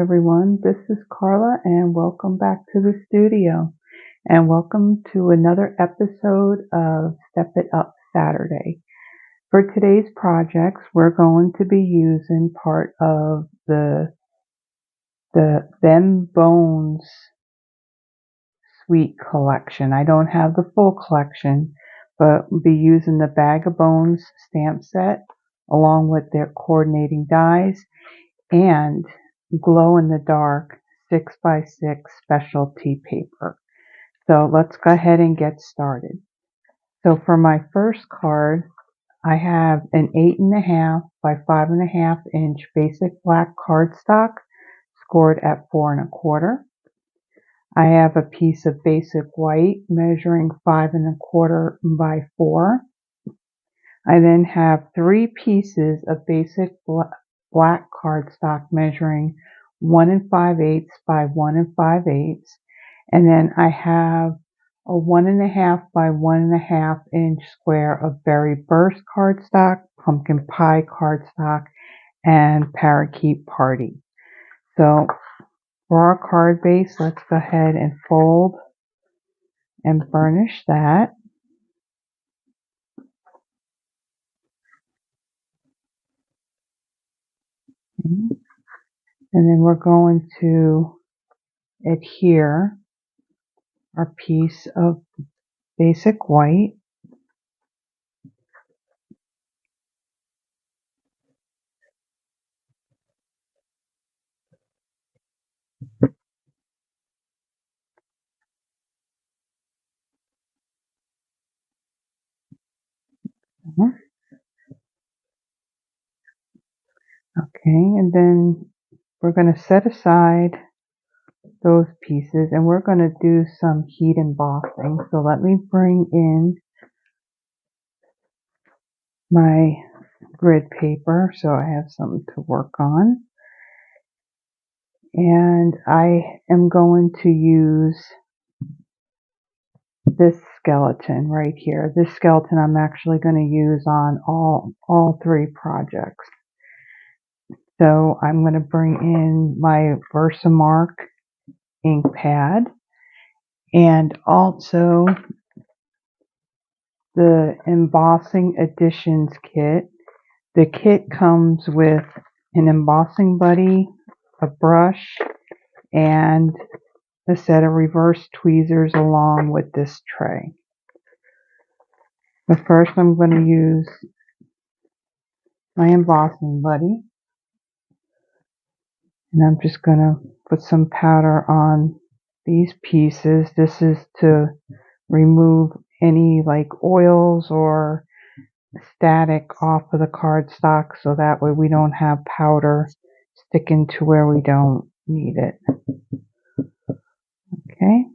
everyone, this is Carla and welcome back to the studio and welcome to another episode of Step It Up Saturday. For today's projects, we're going to be using part of the Them Bones Sweet collection. I don't have the full collection, but we'll be using the Bag of Bones stamp set along with their coordinating dies and glow in the dark 6x6 specialty paper. So let's go ahead and get started. So for my first card, I have an 8.5 by 5.5 inch basic black cardstock scored at 4 1/4. I have a piece of basic white measuring 5 1/4 by 4. I then have 3 pieces of basic black cardstock measuring 1 5/8 by 1 5/8, and then I have a 1.5 by 1.5 inch square of berry burst cardstock, pumpkin pie cardstock, and parakeet party. So for our card base, let's go ahead and fold and burnish that. Okay. And then we're going to adhere our piece of basic white. Okay, and then we're going to set aside those pieces and we're going to do some heat embossing. So let me bring in my grid paper so I have something to work on. And I am going to use this skeleton right here. This skeleton I'm actually going to use on all 3 projects. So I'm going to bring in my Versamark ink pad and also the embossing additions kit. The kit comes with an embossing buddy, a brush, and a set of reverse tweezers along with this tray. But first I'm going to use my embossing buddy, and I'm just going to put some powder on these pieces. This is to remove any like oils or static off of the cardstock, so that way we don't have powder sticking to where we don't need it. Okay.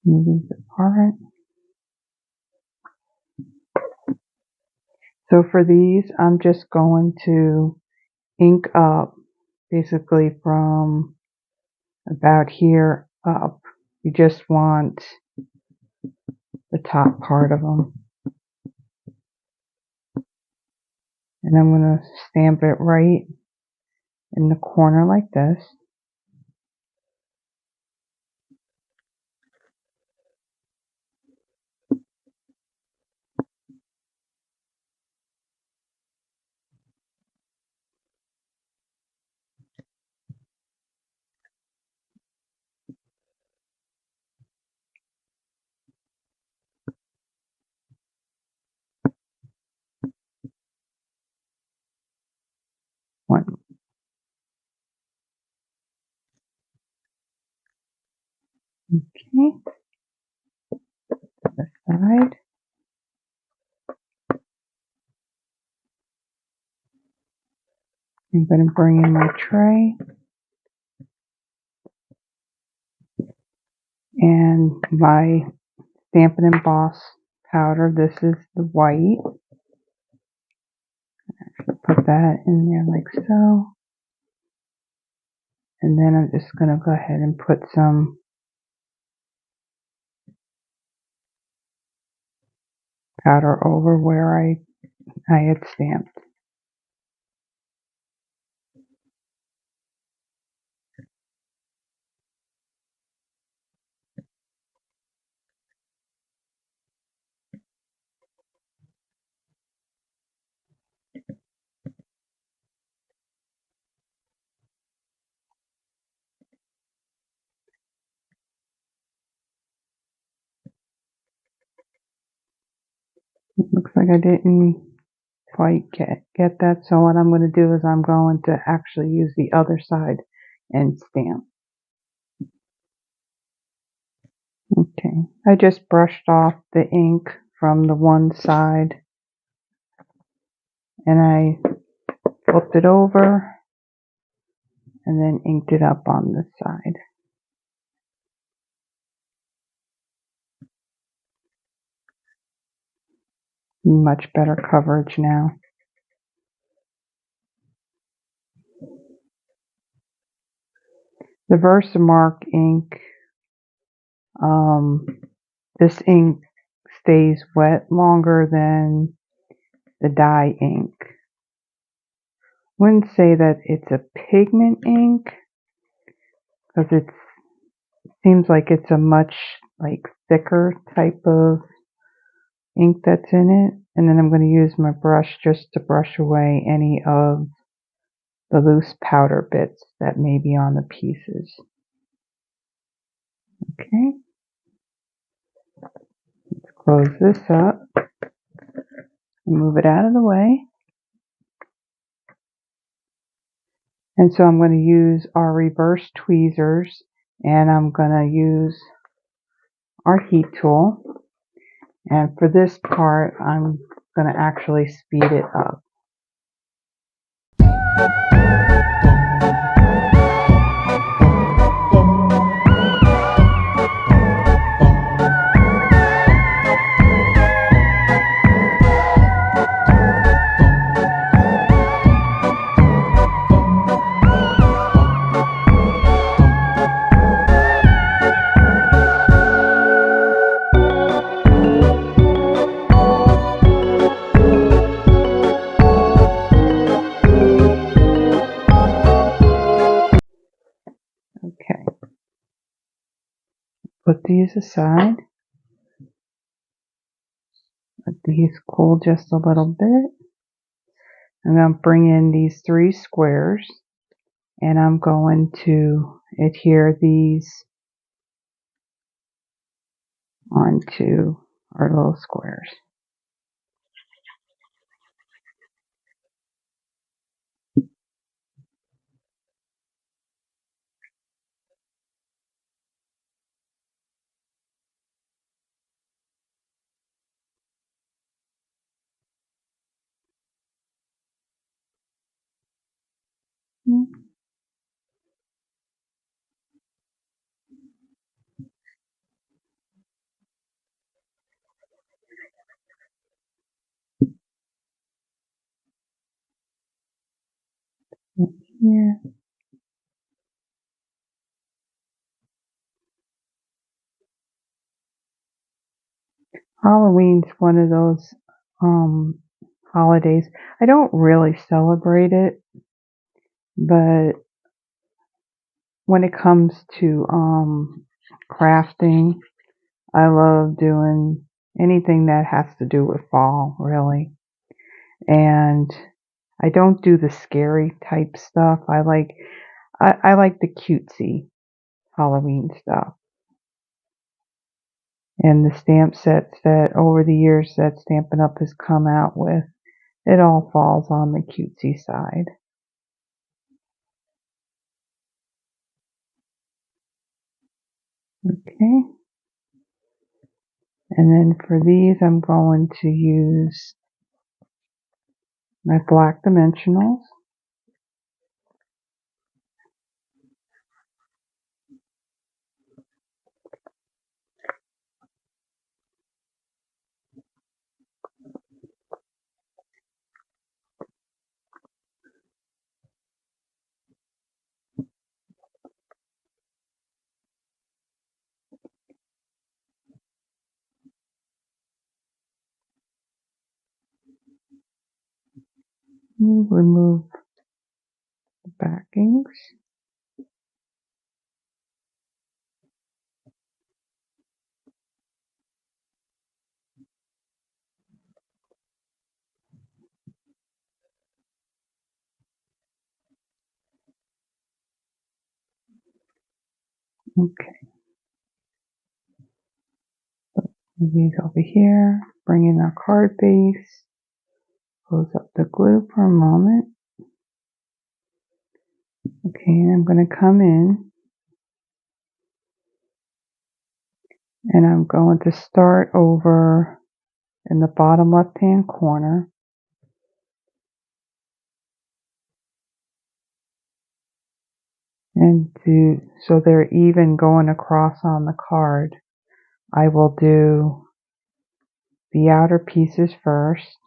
Move these apart. So for these, I'm just going to ink up basically from about here up. You just want the top part of them. And I'm going to stamp it right in the corner like this. One. Okay. This side. I'm going to bring in my tray and my Stamp and Emboss powder. This is the white. Put that in there like so. And then I'm just going to go ahead and put some powder over where I I had stamped. It looks like I didn't quite get that, so what I'm going to do is I'm going to actually use the other side and stamp. Okay, I just brushed off the ink from the one side and I flipped it over and then inked it up on this side. Much better coverage now. The Versamark ink, this ink stays wet longer than the dye ink. Wouldn't say that it's a pigment ink because it seems like it's a much thicker type of ink that's in it. And then I'm going to use my brush just to brush away any of the loose powder bits that may be on the pieces. Okay, let's close this up and move it out of the way. And so I'm going to use our reverse tweezers and I'm going to use our heat tool. And for this part, I'm going to actually speed it up. Okay, put these aside. Let these cool just a little bit. I'm going to bring in these 3 squares and I'm going to adhere these onto our little squares. Yeah. Halloween's one of those holidays. I don't really celebrate it, but when it comes to crafting, I love doing anything that has to do with fall, really. And I don't do the scary type stuff. I like the cutesy Halloween stuff. And the stamp sets that over the years that Stampin' Up! Has come out with, it all falls on the cutesy side. Okay. And then for these, I'm going to use my black dimensionals. Remove the backings. Okay, put these over here. Bring in our card base. Close up the glue for a moment. Okay, and I'm going to come in and I'm going to start over in the bottom left hand corner. And so they're even going across on the card. I will do the outer pieces first.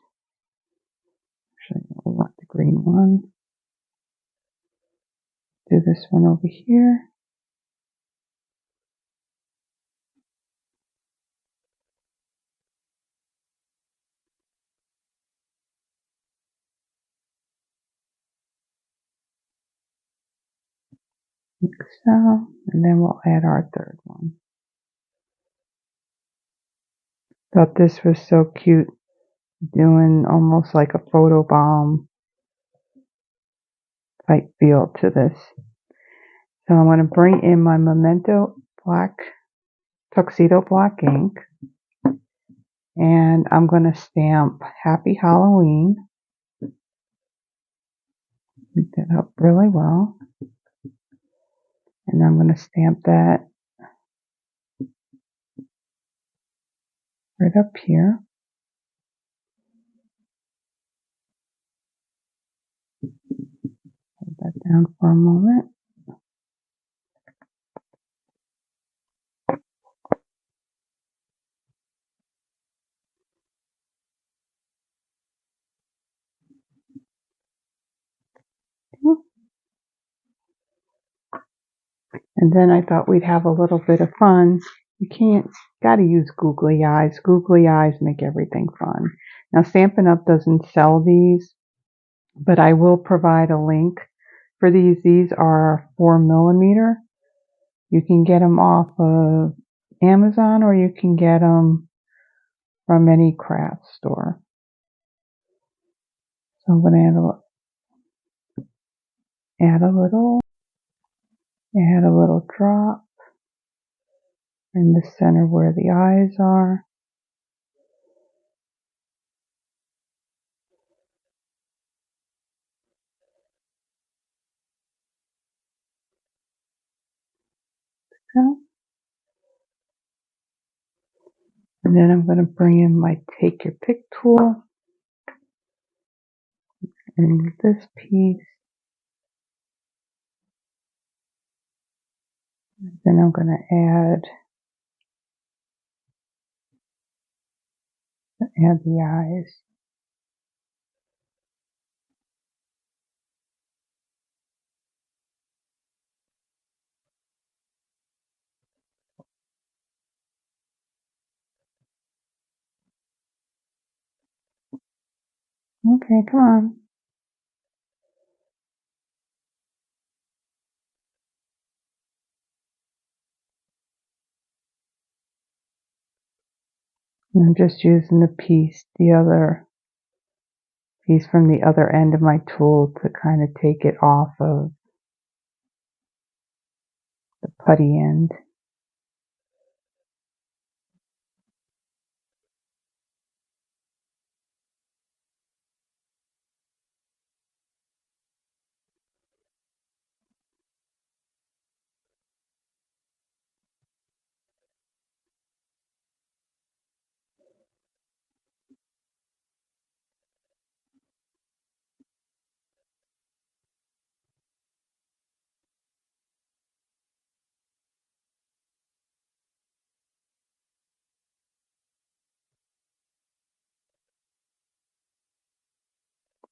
Actually, I want the green one. Do this one over here. Like so. And then we'll add our third one. Thought this was so cute, doing almost like a photo bomb type feel to this. So I'm going to bring in my Memento black, tuxedo black ink, and I'm going to stamp Happy Halloween. Make that up really well. And I'm going to stamp that right up here. Hold that down for a moment. And then I thought we'd have a little bit of fun. Gotta use googly eyes. Googly eyes make everything fun. Now, Stampin' Up! Doesn't sell these, but I will provide a link for these. These are 4mm. You can get them off of Amazon or you can get them from any craft store. So I'm going to add a little drop in the center where the eyes are. So, and then I'm going to bring in my Take Your Pick tool and this piece. Then I'm going to add the eyes. Okay, come on. And I'm just using the other piece from the other end of my tool to kind of take it off of the putty end.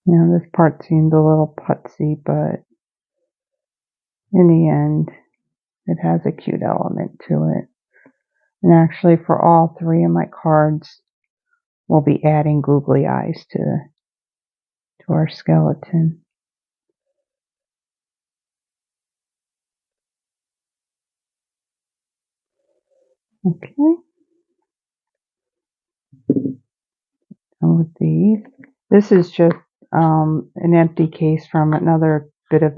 This part seemed a little putsy, but in the end, it has a cute element to it. And actually, for all three of my cards, we'll be adding googly eyes to to our skeleton. Okay, and with these, this is just an empty case from another bit of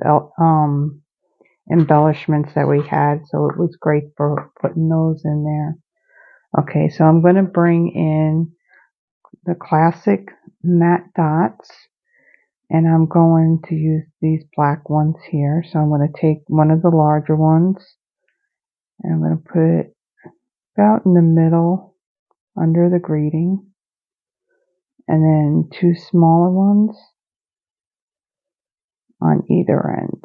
embellishments that we had, so it was great for putting those in there. Okay, so I'm going to bring in the classic matte dots, and I'm going to use these black ones here. So I'm going to take one of the larger ones, and I'm going to put it about in the middle under the greeting, and then two smaller ones on either end.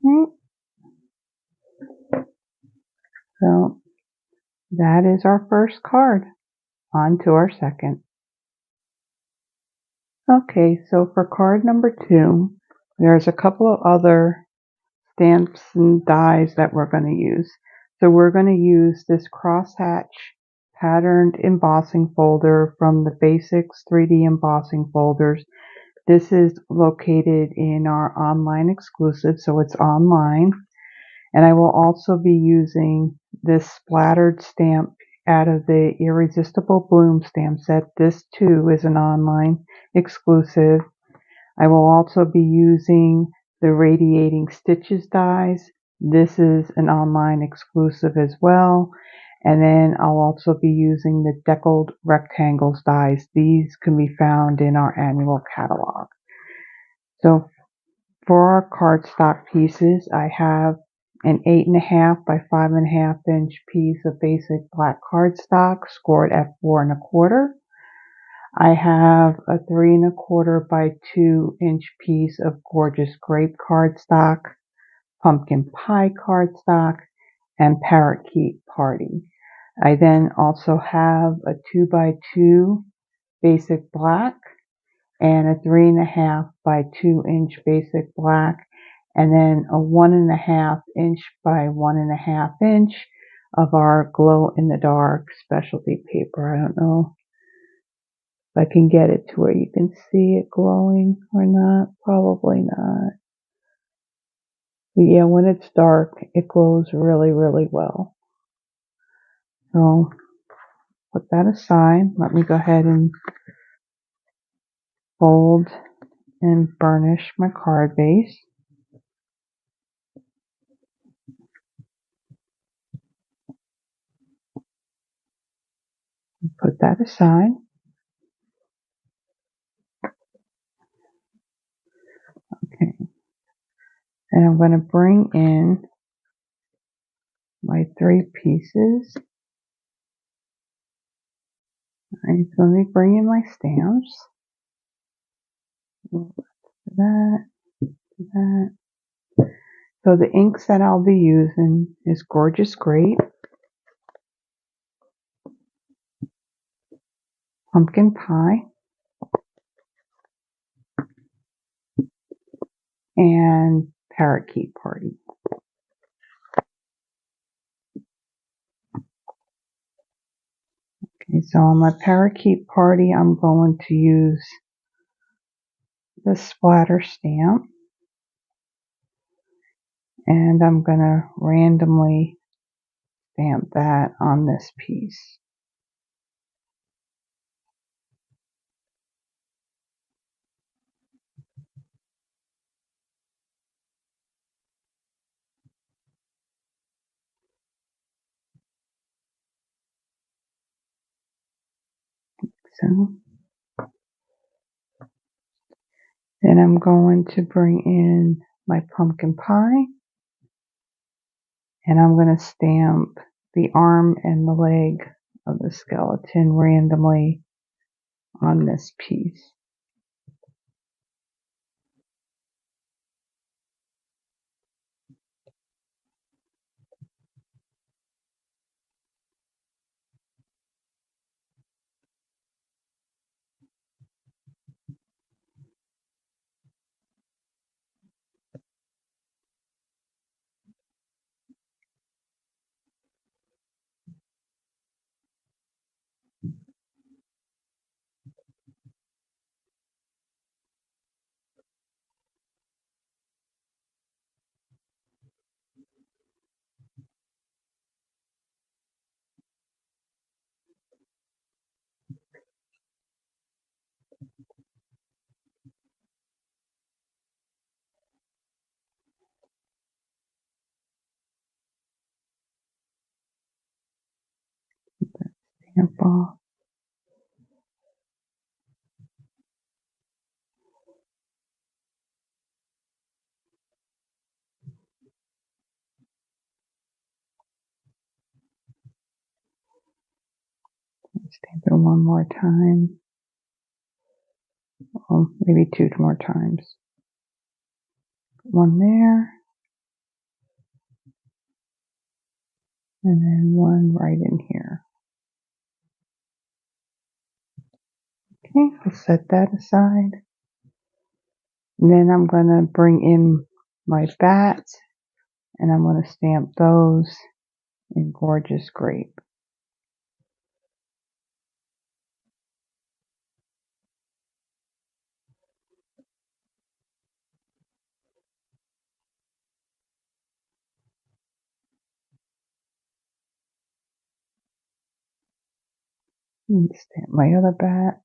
Okay. So that is our first card. On to our second. Okay, so for card number 2, there's a couple of other stamps and dies that we're going to use. So we're going to use this crosshatch patterned embossing folder from the Basics 3D embossing folders. This is located in our online exclusive, so it's online. And I will also be using this splattered stamp out of the Irresistible Bloom stamp set. This too is an online exclusive. I will also be using the Radiating Stitches dies. This is an online exclusive as well. And then I'll also be using the Deckled Rectangles dies. These can be found in our annual catalog. So for our cardstock pieces, I have an 8.5 by 5.5 inch piece of basic black cardstock scored F4 1/4. I have a 3 1/4 by 2 inch piece of gorgeous grape cardstock, pumpkin pie cardstock, and parakeet party. I then also have a 2 by 2 basic black and a 3.5 by 2 inch basic black, and then a 1.5 inch by 1.5 inch of our glow in the dark specialty paper. I don't know if I can get it to where you can see it glowing or not. Probably not. But yeah, when it's dark, it glows really, really well. So put that aside. Let me go ahead and fold and burnish my card base. Put that aside. Okay. And I'm going to bring in my 3 pieces. Alright, so let me bring in my stamps. That, that. So the inks that I'll be using is Gorgeous Grape, Pumpkin Pie, and Parakeet Party. Okay, so on my Parakeet Party, I'm going to use the splatter stamp, and I'm going to randomly stamp that on this piece. So then I'm going to bring in my pumpkin pie, and I'm going to stamp the arm and the leg of the skeleton randomly on this piece. stamp off. Stamp it one more time. Well, maybe two more times. One there. And then one right in here. Okay, I'll set that aside. And then I'm going to bring in my bats, and I'm going to stamp those in Gorgeous Grape. And stamp my other bat.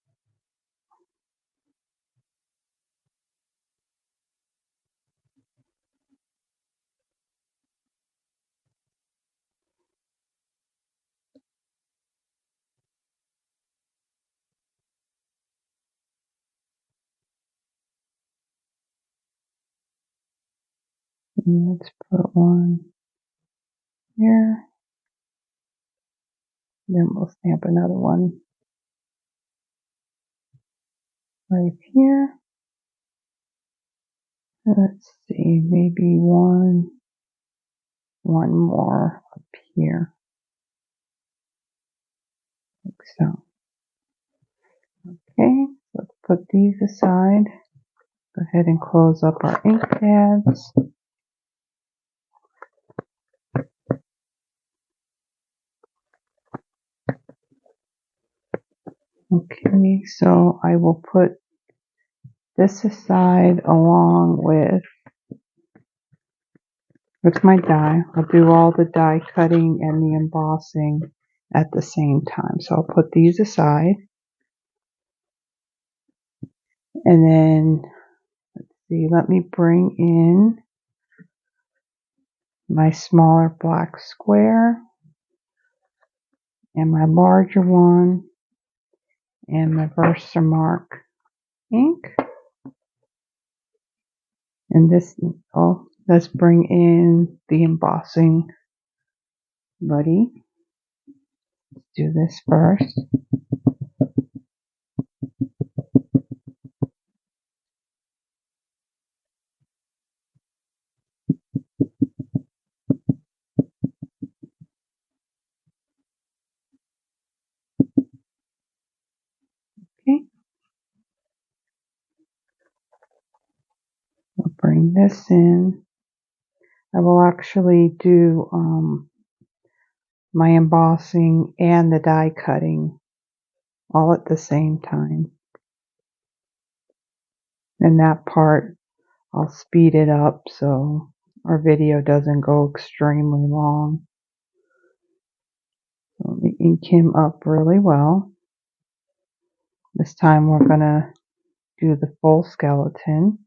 And let's put one here. Then we'll stamp another one right here. Let's see, maybe one more up here, like so. Okay, let's put these aside. Go ahead and close up our ink pads. Okay, so I will put this aside along with my die. I'll do all the die cutting and the embossing at the same time. So I'll put these aside. And then, let's see, let me bring in my smaller black square and my larger one and my Versamark ink. And this, let's bring in the embossing buddy. Let's do this first. Okay. I'll bring this in. I will actually do my embossing and the die cutting all at the same time. And that part, I'll speed it up so our video doesn't go extremely long. So let me ink him up really well. This time we're going to do the full skeleton.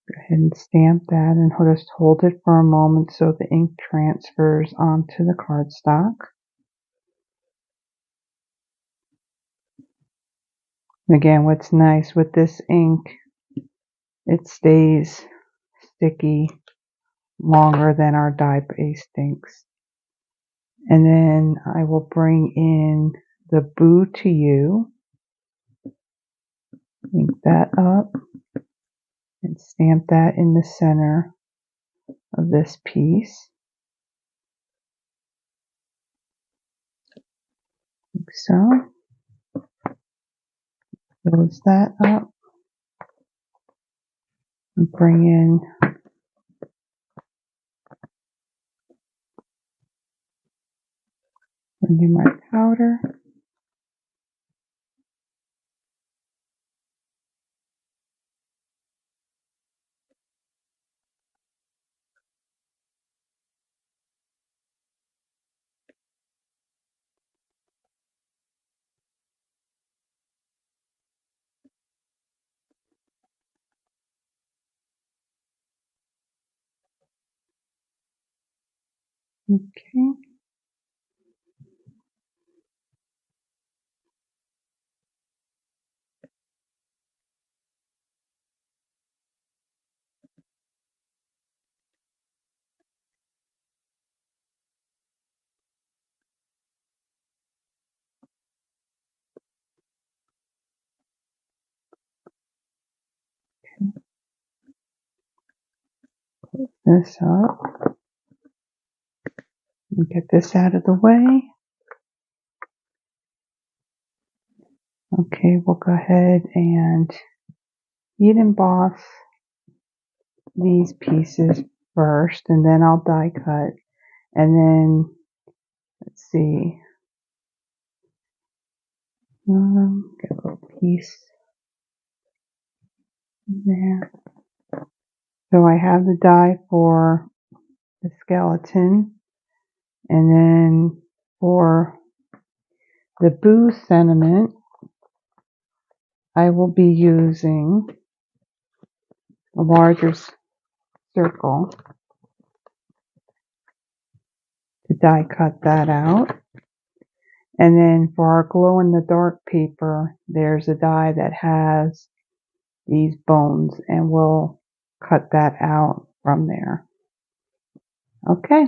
Go ahead and stamp that and just hold it for a moment so the ink transfers onto the cardstock. Again, what's nice with this ink, it stays sticky longer than our dye-based inks. And then I will bring in the Boo to You, ink that up, and stamp that in the center of this piece, like so. Close that up and bring in my powder. Okay. This up and get this out of the way. Okay, we'll go ahead and heat emboss these pieces first, and then I'll die cut. And then, let's see, get a little piece in there. So I have the die for the skeleton, and then for the boo sentiment, I will be using a larger circle to die cut that out. And then for our glow in the dark paper, there's a die that has these bones, and we'll cut that out from there. Okay.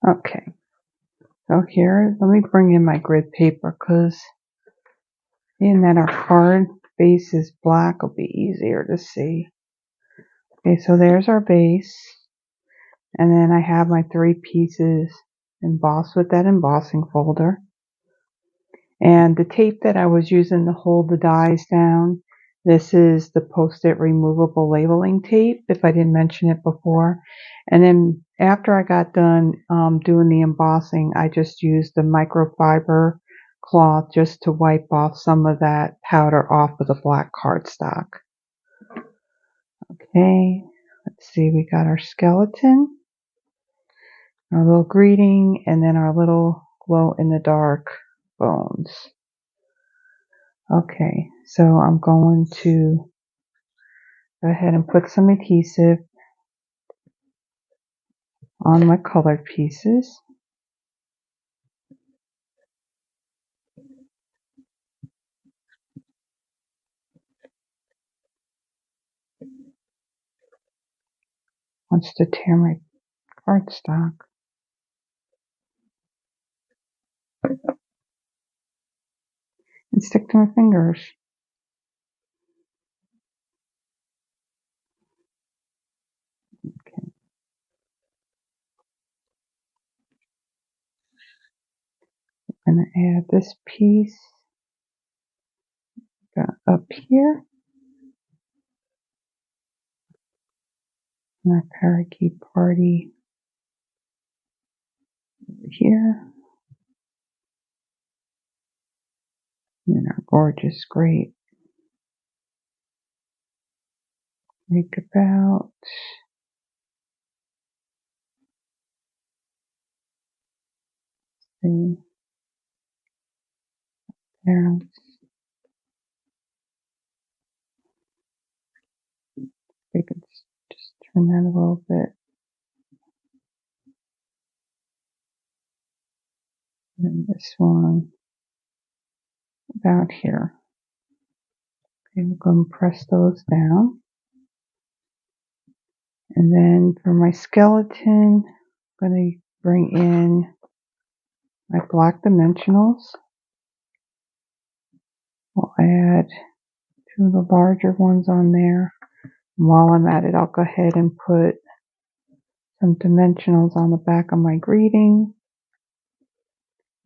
Okay, so here, let me bring in my grid paper, because being that our card base is black, will be easier to see. Okay, so there's our base, and then I have my 3 pieces embossed with that embossing folder. And the tape that I was using to hold the dies down, this is the Post-it removable labeling tape, if I didn't mention it before. And then after I got done doing the embossing, I just used the microfiber cloth just to wipe off some of that powder off of the black cardstock. Okay, let's see, we got our skeleton, our little greeting, and then our little glow-in-the-dark bones. Okay, so I'm going to go ahead and put some adhesive on my colored pieces. Wants to tear my cardstock. And stick to my fingers. Okay. I'm going to add this piece up here. And our parakeet party over here. And then our gorgeous grape. Make about there. We could just turn that a little bit. And this one about here. I'm going to press those down. And then for my skeleton, I'm going to bring in my black dimensionals. I'll add two of the larger ones on there. And while I'm at it, I'll go ahead and put some dimensionals on the back of my greeting.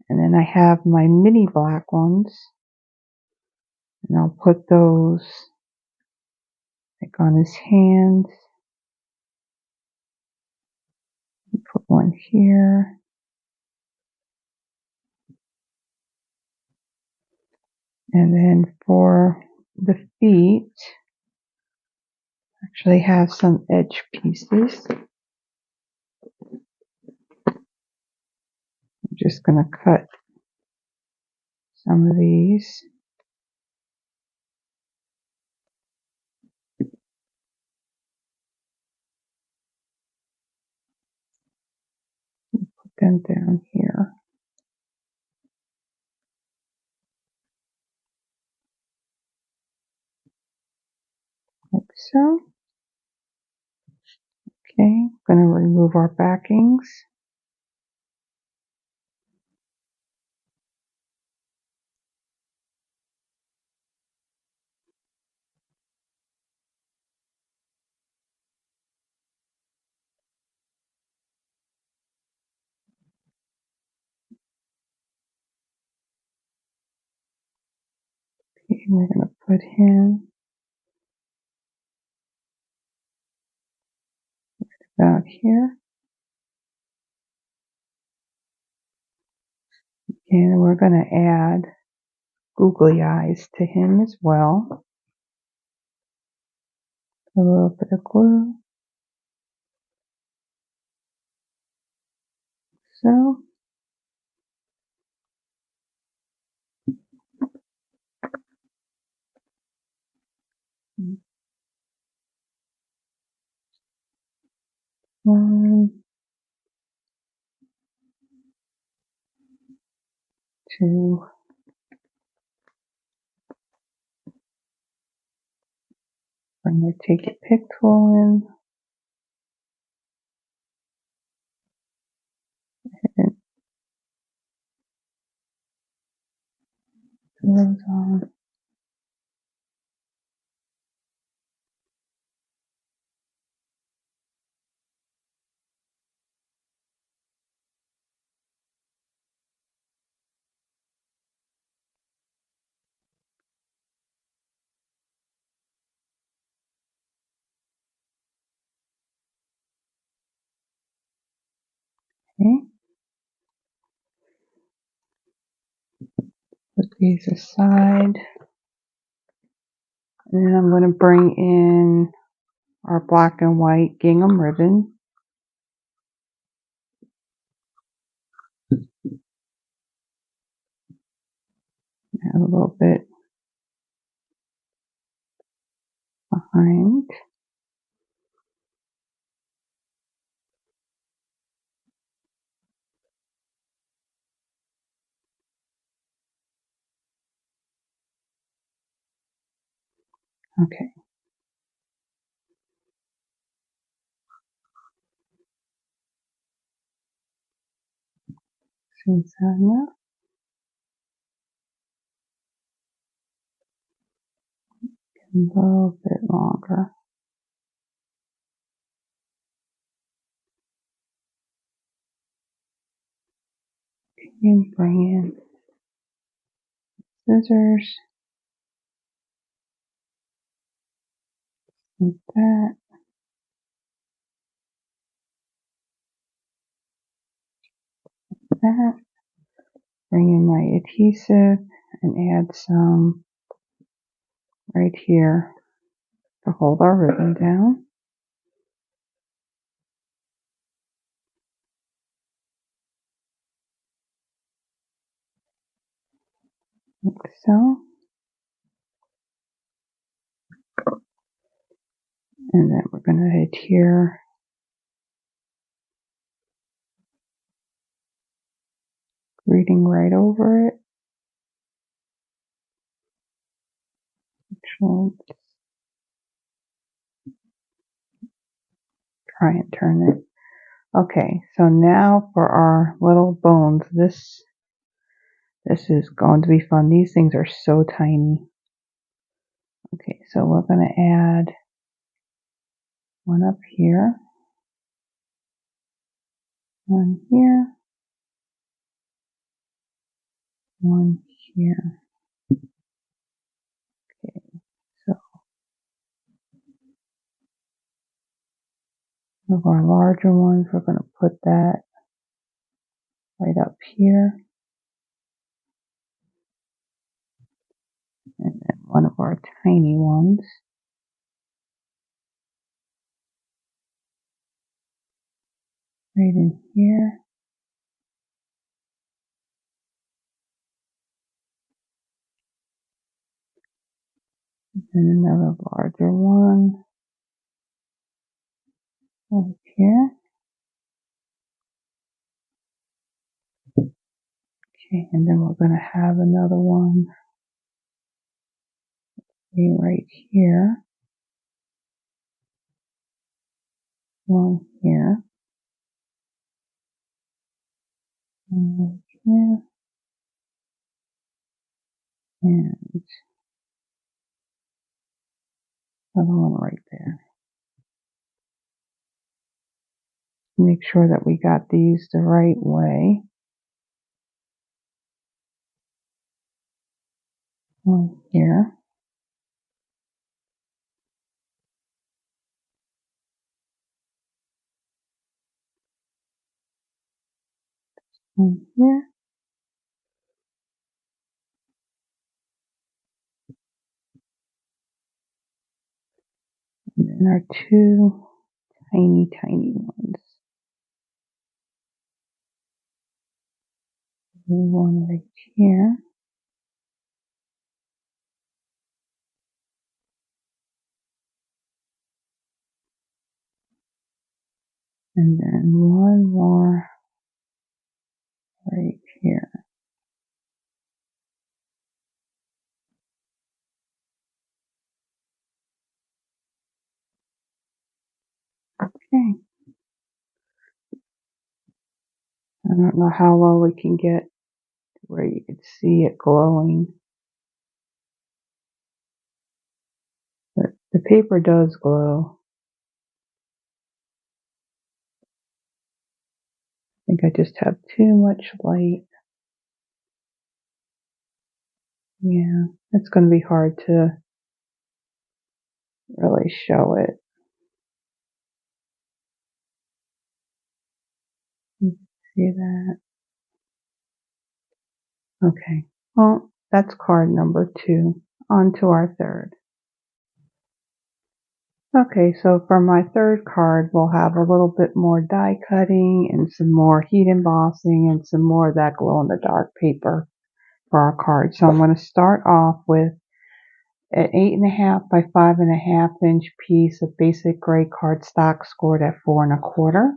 And then I have my mini black ones. And I'll put those like on his hands. Put one here. And then for the feet, actually have some edge pieces. I'm just going to cut some of these. Put them down here. Like so. Okay, I'm going to remove our backings. Okay, we're going to put him about here. And we're going to add googly eyes to him as well. A little bit of glue. So. One, two. I'm going to take a pick tool in and put those on. Okay. Put these aside. And then I'm going to bring in our black and white gingham ribbon. Add a little bit behind. Okay. Seems that enough. A little bit longer. And bring in scissors. Like that. That. Bring in my adhesive and add some right here to hold our ribbon down. Like so. And then we're going to adhere greeting right over it. We'll try and turn it. Okay, so now for our little bones. This is going to be fun. These things are so tiny. Okay, so we're going to add one up here, one here, one here. Okay, so one of our larger ones, we're going to put that right up here. And then one of our tiny ones right in here. And another larger one right here. Okay, and then we're going to have another one right here. One here. One right here. And another one right there. Make sure that we got these the right way. One here. One here. And then our two tiny, tiny ones. One right here. And then one more right here. Okay. I don't know how well we can get where you can see it glowing. But the paper does glow. I think I just have too much light. Yeah, it's going to be hard to really show it. You see that? Okay. Well, that's card number 2. On to our third. Okay, so for my third card, we'll have a little bit more die cutting and some more heat embossing and some more of that glow-in-the-dark paper for our card. So I'm going to start off with an 8.5 by 5.5 inch piece of basic gray cardstock scored at 4 1/4.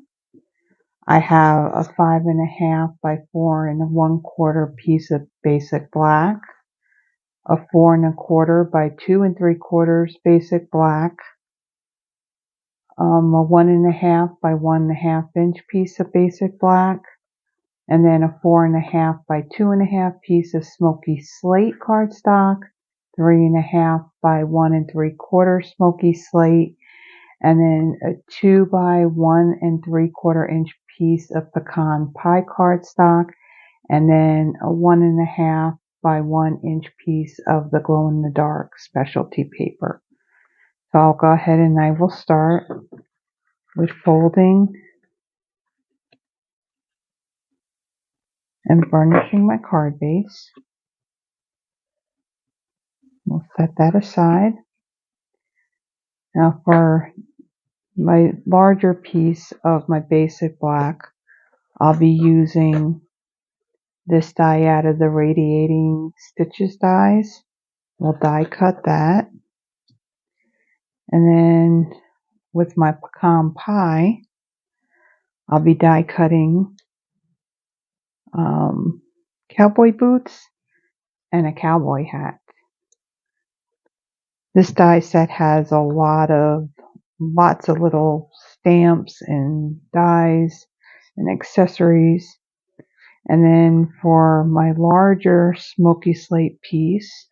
I have a 5.5 by 4 1/4 piece of basic black, a 4 1/4 by 2 3/4 basic black, a 1.5 by 1.5 inch piece of basic black, and then a 4.5 by 2.5 piece of Smoky Slate cardstock, 3.5 by 1 3/4 Smoky Slate, and then a 2 by 1 3/4 inch piece of Pecan Pie cardstock, and then a 1.5 by 1 inch piece of the glow-in-the-dark specialty paper. So I'll go ahead and I will start with folding and burnishing my card base. We'll set that aside. Now for my larger piece of my basic black, I'll be using this die out of the Radiating Stitches dies. We'll die cut that. And then with my Pecan Pie, I'll be die cutting cowboy boots and a cowboy hat. This die set has lots of little stamps and dies and accessories. And then for my larger Smoky Slate piece,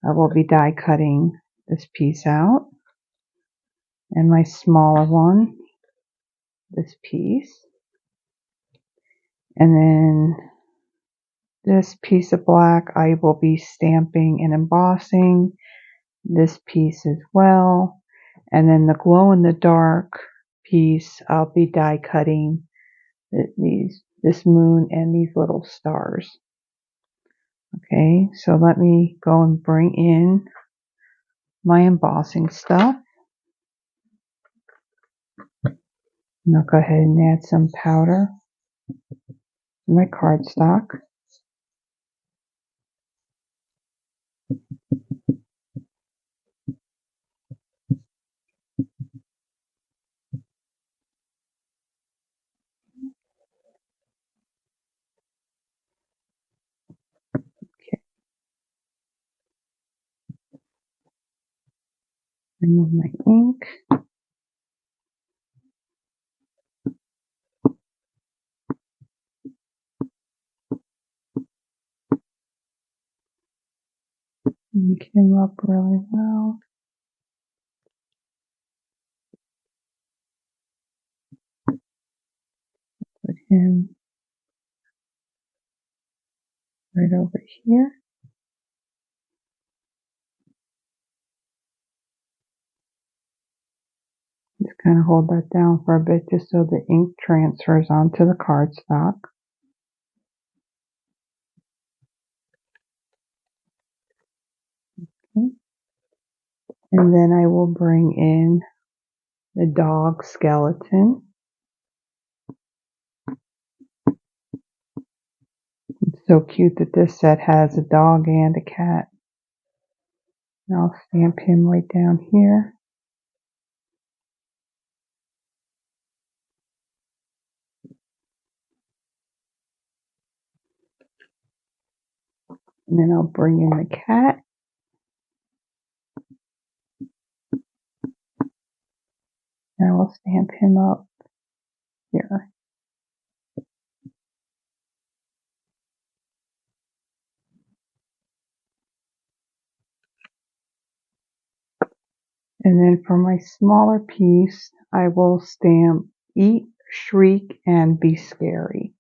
I will be die cutting this piece out. And my smaller one, this piece. And then this piece of black I will be stamping and embossing. This piece as well. And then the glow in the dark piece I'll be die cutting this moon and these little stars. Okay, so let me go and bring in my embossing stuff. And I'll go ahead and add some powder to my cardstock. Okay, remove my ink. Ink him up really well. Put him right over here. Just kind of hold that down for a bit just so the ink transfers onto the cardstock. Okay. And then I will bring in the dog skeleton. It's so cute that this set has a dog and a cat. And I'll stamp him right down here. And then I'll bring in the cat. And I will stamp him up here. And then for my smaller piece, I will stamp Eat, Shriek, and Be Scary.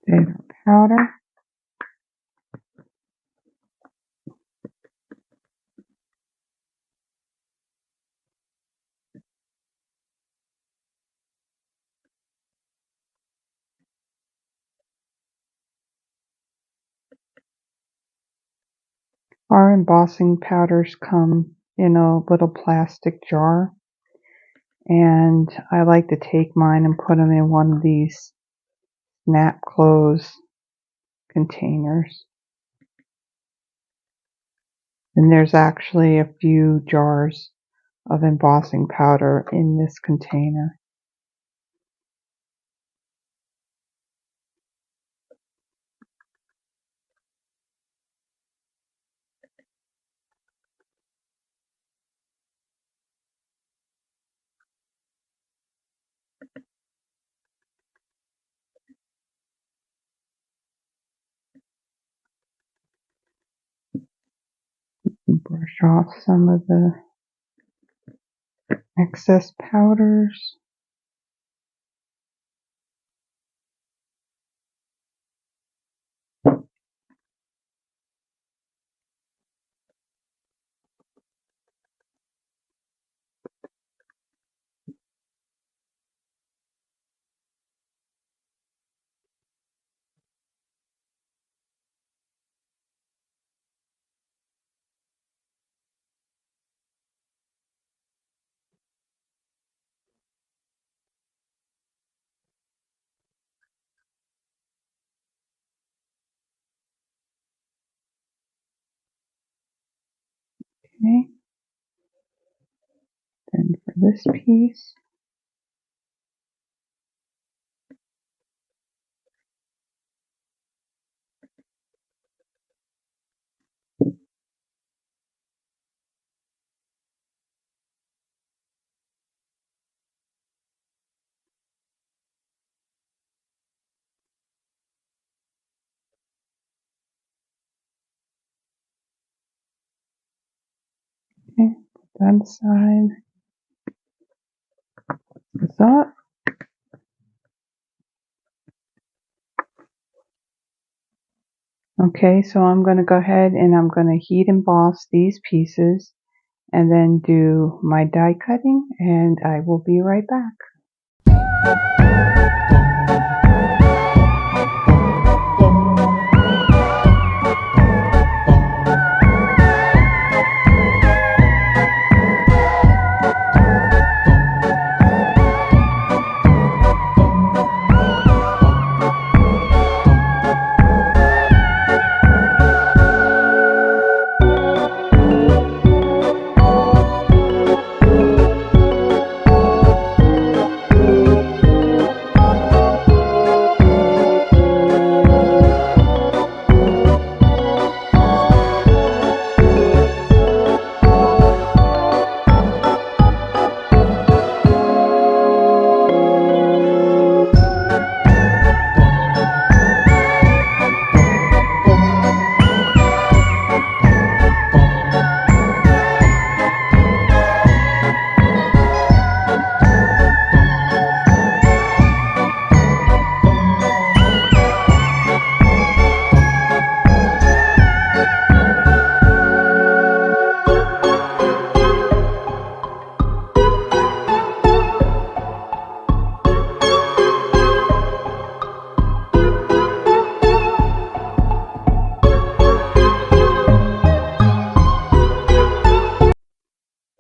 There's our powder. Our embossing powders come in a little plastic jar. And I like to take mine and put them in one of these snap close containers. And there's actually a few jars of embossing powder in this container. Brush off some of the excess powders. Okay. Then for this piece, okay, that side is up. Okay, so I'm going to go ahead and I'm going to heat emboss these pieces and then do my die cutting, and I will be right back.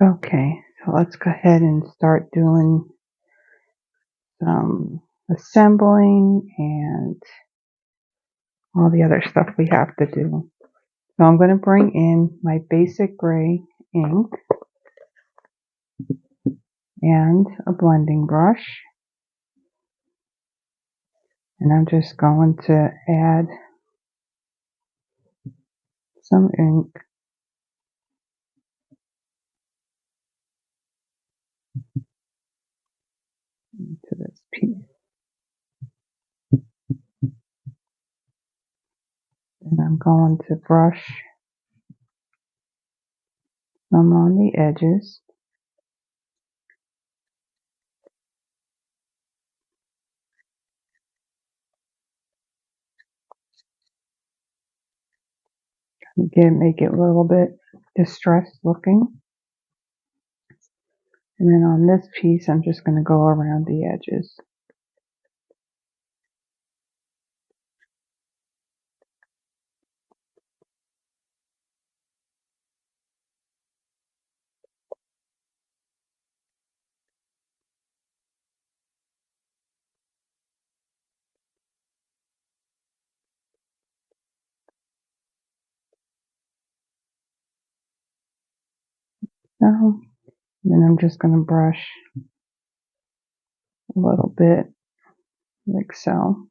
Okay, so let's go ahead and start doing some assembling and all the other stuff we have to do. So I'm going to bring in my basic gray ink and a blending brush, and I'm just going to add some ink to this piece. And I'm going to brush some on the edges. Again, make it a little bit distressed looking. And then on this piece, I'm just going to go around the edges. So, and then I'm just going to brush a little bit like so.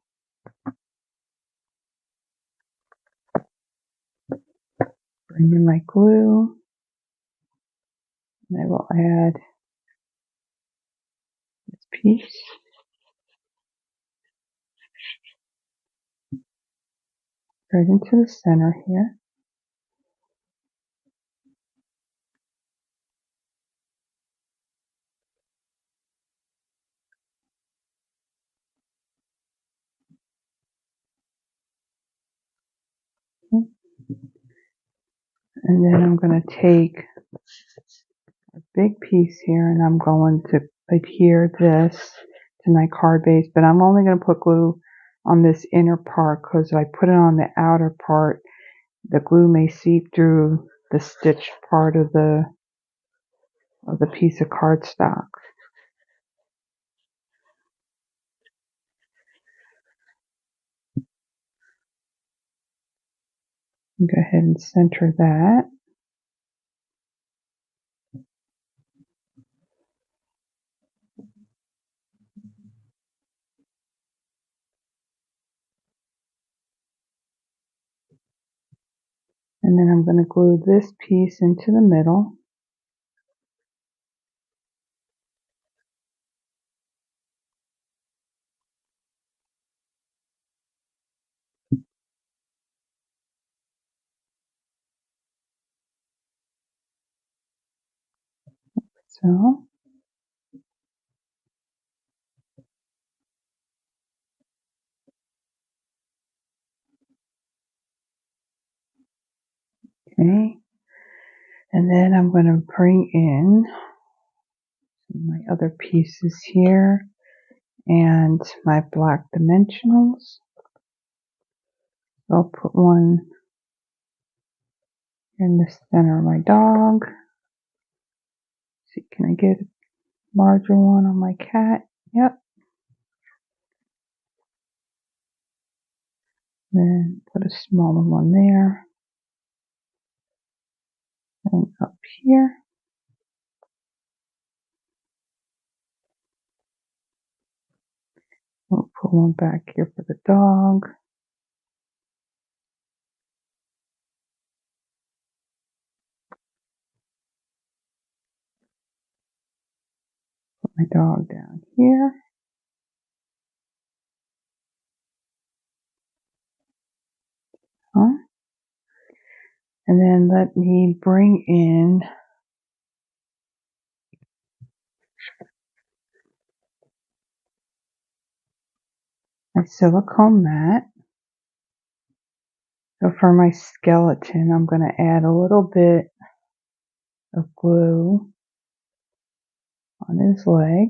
Bring in my glue. And I will add this piece right into the center here. Okay. And then I'm going to take a big piece here and I'm going to adhere this to my card base, but I'm only going to put glue on this inner part because if I put it on the outer part, the glue may seep through the stitched part of the piece of cardstock. Go ahead and center that. And then I'm going to glue this piece into the middle. So, okay. And then I'm going to bring in my other pieces here and my black dimensionals. I'll put one in the center of my dog. See, can I get a larger one on my cat? Yep. Then put a smaller one there. And up here. We'll put one back here for the dog. Put my dog down here. And then let me bring in my silicone mat. So for my skeleton, I'm going to add a little bit of glue on his leg.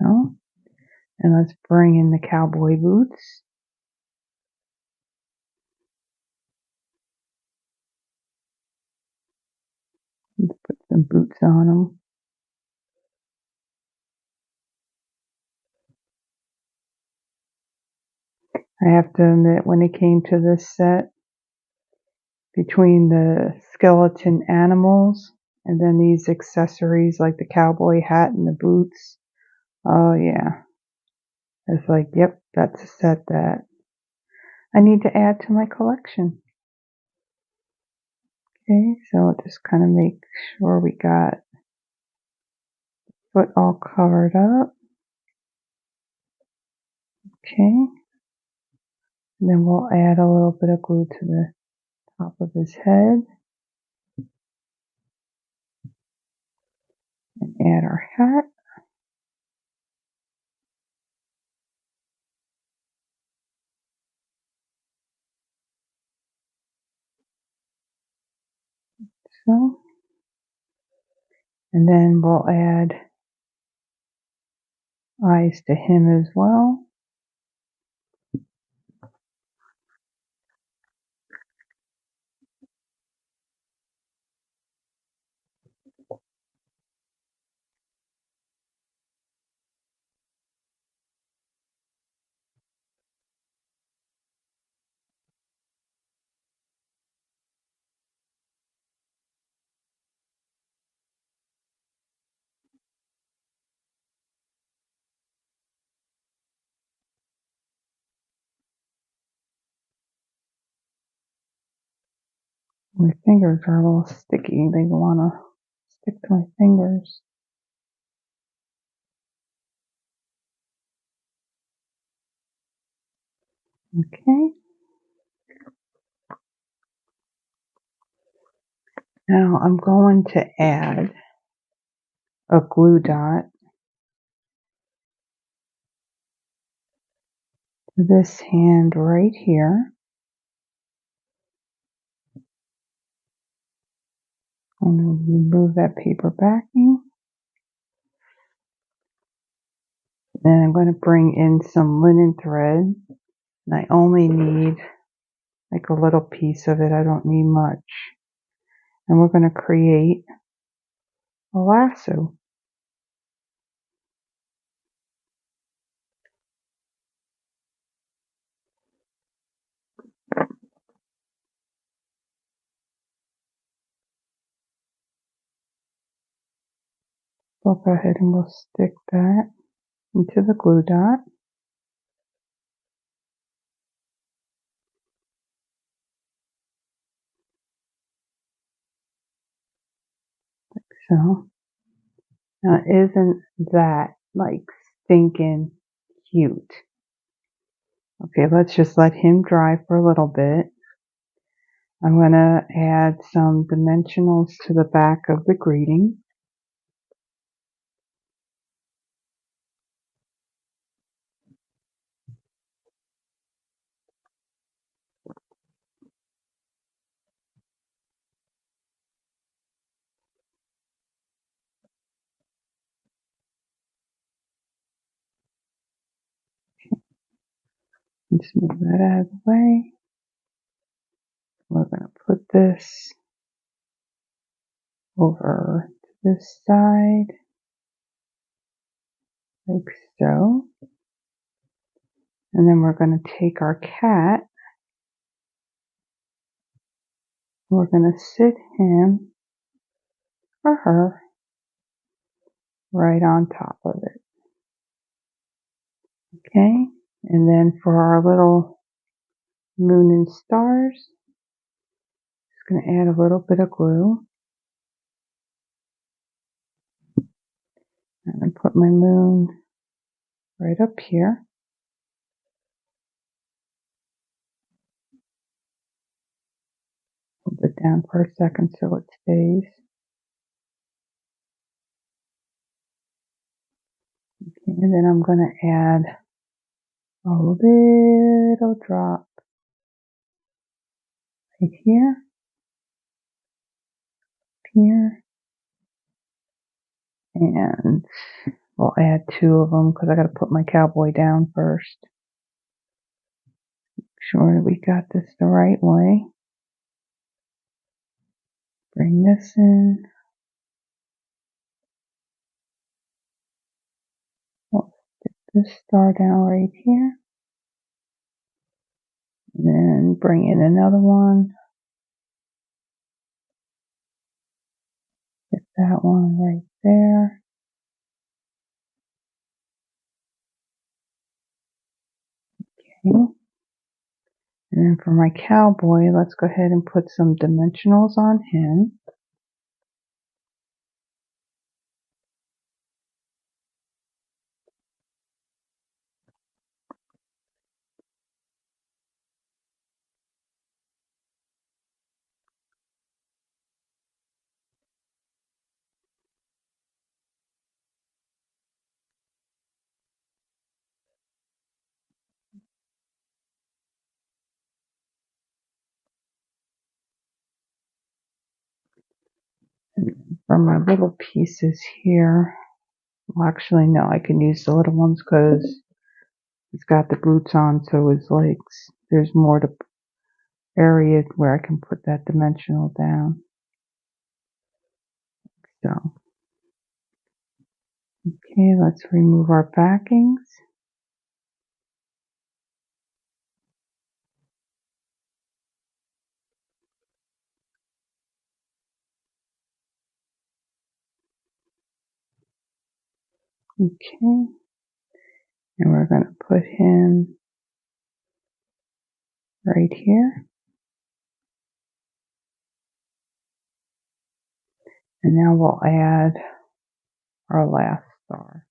So, and let's bring in the cowboy boots. Let's put some boots on him. I have to admit, when it came to this set, between the skeleton animals and then these accessories like the cowboy hat and the boots, oh yeah. It's like, yep, that's a set that I need to add to my collection. Okay, so just kind of make sure we got foot all covered up. Okay, and then we'll add a little bit of glue to the top of his head and add our hat. So, and then we'll add eyes to him as well. My fingers are a little sticky. They want to stick to my fingers. Okay. Now I'm going to add a glue dot to this hand right here. I'm going to remove that paper backing. Then I'm going to bring in some linen thread. And I only need like a little piece of it. I don't need much. And we're going to create a lasso. We'll go ahead and we'll stick that into the glue dot. So now isn't that like stinking cute? Okay, let's just let him dry for a little bit. I'm going to add some dimensionals to the back of the greeting. Let's move that out of the way. We're going to put this over to this side, like so. And then we're going to take our cat. We're going to sit him or her right on top of it. Okay, and then for our little moon and stars, just going to add a little bit of glue. And then put my moon right up here. Hold it down for a second so it stays. Okay, and then I'm going to add a little drop right here, here, and we'll add 2 of them because I got to put my cowboy down first. Make sure we got this the right way. Bring this in. We'll stick this star down right here. And then bring in another one. Get that one right there. Okay. And then for my cowboy, let's go ahead and put some dimensionals on him. And for my little pieces here, well, actually, no, I can use the little ones because he's got the boots on, so his legs, there's more to area where I can put that dimensional down. So, okay, let's remove our backings. Okay, and we're going to put him right here. And now we'll add our last star.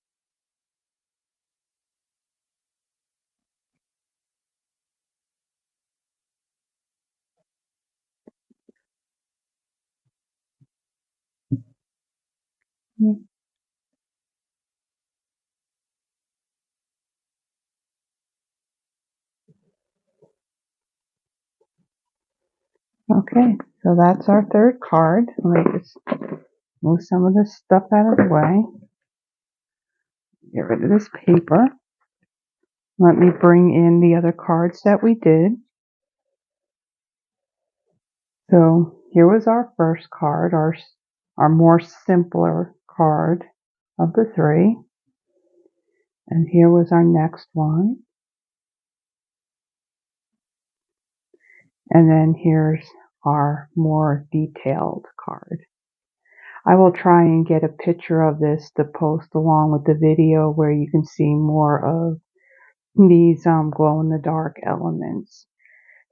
Okay, so that's our third card. Let me just move some of this stuff out of the way. Get rid of this paper. Let me bring in the other cards that we did. So here was our first card, our more simpler card of the 3. And here was our next one. And then here's our more detailed card. I will try and get a picture of this to post along with the video where you can see more of these glow-in-the-dark elements.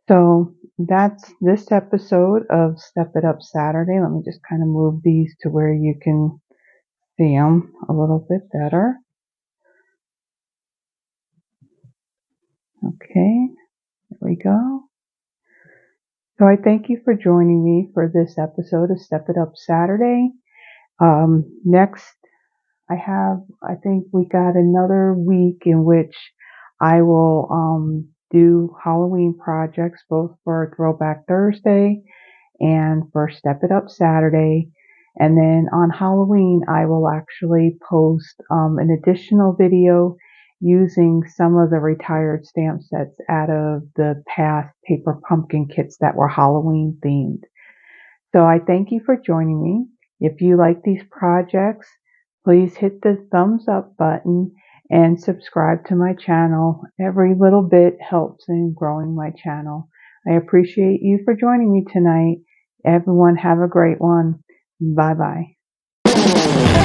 So that's this episode of Step It Up Saturday. Let me just kind of move these to where you can see them a little bit better. Okay, there we go. So I thank you for joining me for this episode of Step It Up Saturday. Next, I think we got another week in which I will do Halloween projects, both for Throwback Thursday and for Step It Up Saturday. And then on Halloween, I will actually post an additional video using some of the retired stamp sets out of the past paper pumpkin kits that were Halloween themed. So I thank you for joining me. If you like these projects, please hit the thumbs up button and subscribe to my channel. Every little bit helps in growing my channel. I appreciate you for joining me tonight. Everyone have a great one. Bye bye.